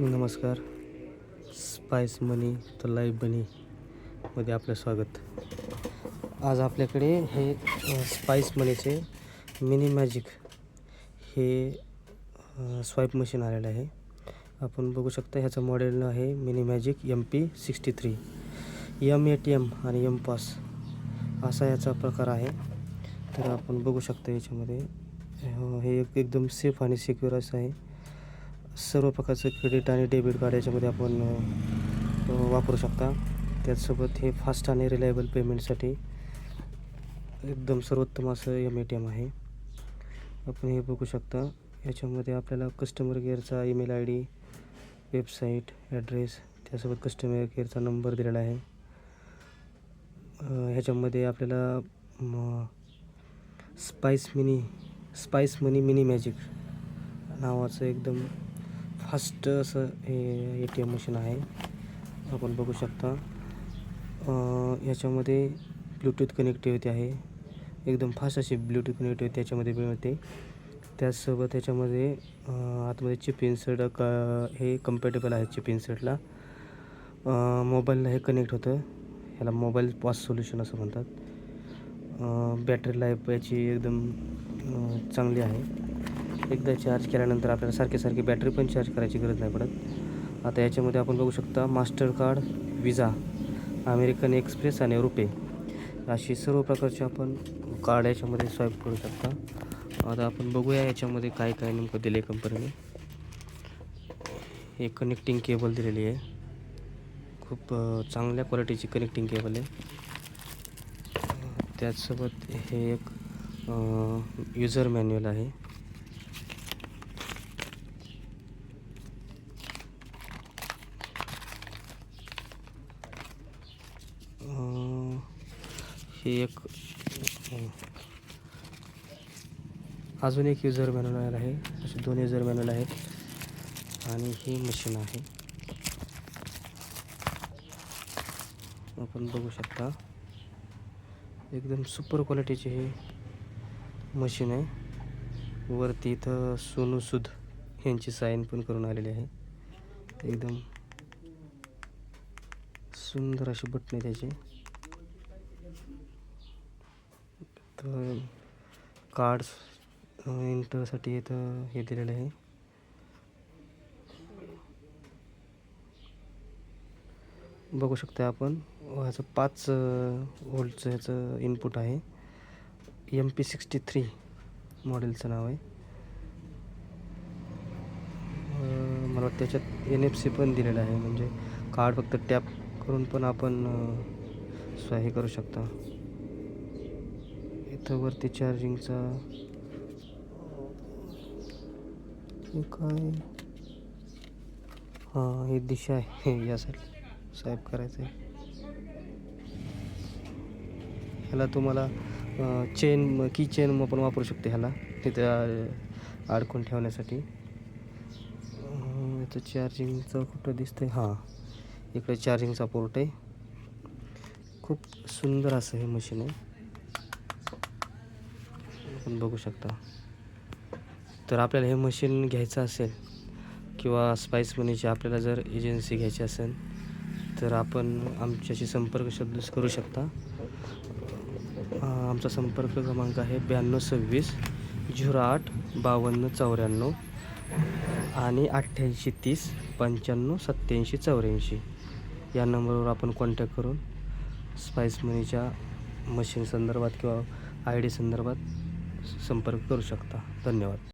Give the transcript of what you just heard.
नमस्कार. स्पाइस मनी तर लाईव्ह बनी मध्ये आपलं स्वागत. आज आपल्याकडे हे स्पाइस मनीचे मिनी मॅजिक हे स्वाईप मशीन आलेलं आहे. आपण बघू शकता ह्याचं मॉडेल आहे मिनी मॅजिक MP63. ATM आणि MPOS असा याचा प्रकार आहे. तर आपण बघू शकता याच्यामध्ये हे एकदम सेफ आणि सिक्युअर असं आहे. सर्व प्रकारचं क्रेडिट आणि डेबिट कार्ड याच्यामध्ये आपण वापरू शकता. त्याचसोबत हे फास्ट आणि रिलायबल पेमेंटसाठी एकदम सर्वोत्तम असं ATM आहे. आपण हे बघू शकता. याच्यामध्ये आपल्याला कस्टमर केअरचा ईमेल ID, वेबसाईट, ॲड्रेस, त्यासोबत कस्टमर केअरचा नंबर दिलेला आहे. ह्याच्यामध्ये आपल्याला स्पाइस मनी मिनी मॅजिक नावाचं एकदम फास्ट असं हे ATM मशीन आहे. आपण बघू शकता. याच्यामध्ये ब्लूटूथ कनेक्टिव्हिटी आहे. एकदम फास्ट अशी ब्लूटूथ कनेक्टिव्हिटी त्याच्यामध्ये मिळते. त्याचसोबत याच्यामध्ये आतमध्ये चिप इन्सर्ट हे कम्पॅटेबल आहे. चिप इन्सर्टला मोबाईलला हे कनेक्ट होतं. ह्याला मोबाईल पॉस सोल्युशन असं म्हणतात. बॅटरी लाईफ याची एकदम चांगली आहे. एकदा चार्ज केल्यानंतर आपल्याला सारखी बॅटरी पण चार्ज करायची गरज नाही पडत. आता याच्यामध्ये आपण बघू शकता मास्टर कार्ड, विजा, अमेरिकन एक्सप्रेस आणि रुपे अशी सर्व प्रकारचे आपण कार्ड याच्यामध्ये स्वाईप करू शकता. आता आपण बघूया याच्यामध्ये काय नेमकं दिले कंपनीने. हे कनेक्टिंग केबल दिलेली आहे. खूप चांगल्या क्वालिटीची कनेक्टिंग केबल आहे. त्याचसोबत हे एक यूजर मॅन्युअल आहे. हे एक अजून एक यूजर मॅन्युअल आहे. असे 2 यूजर मॅन्युअल आहेत आणि ही मशीन आहे. आपण बघू शकता एकदम सुपर क्वालिटीची ही मशीन आहे. वरती इथं सोनू सूद यांची साईन पण करून आलेली आहे. एकदम सुंदर अशी बटणे त्याची. तर कार्ड्स एंटरसाठी इथं हे दिलेलं आहे. बघू शकता आपण ह्याचं 5 व्होल्टचं ह्याचं इनपुट आहे. MP63 मॉडेलचं नाव आहे. मला वाटतं त्याच्यात NFC पण दिलेलं आहे. म्हणजे कार्ड फक्त टॅप करून पण आपण हे करू शकता. इथं वरती चार्जिंगचा काय हे दिशा आहे यासाठी स्वाईप करायचं आहे. ह्याला तुम्हाला की चेन आपण वापरू शकते ह्याला तिथं अडकून ठेवण्यासाठी. इथं चार्जिंगचं कुठं दिसतंय. इकडे चार्जिंगचा पोर्ट आहे. खूप सुंदर असं हे मशीन आहे. आपण बघू शकता. तर आपल्याला हे मशीन घ्यायचं असेल किंवा स्पाइस मनीची आपल्याला जर एजन्सी घ्यायची असेल तर आपण आमच्याशी संपर्क करू शकता. आमचा संपर्क क्रमांक आहे 9226 08 52 94 आणि 8830 95 87 84 या नंबरवर आपण कॉन्टॅक्ट करून स्पाइस मनीच्या मशीन संदर्भात किंवा ID संदर्भात संपर्क करू शकता. धन्यवाद.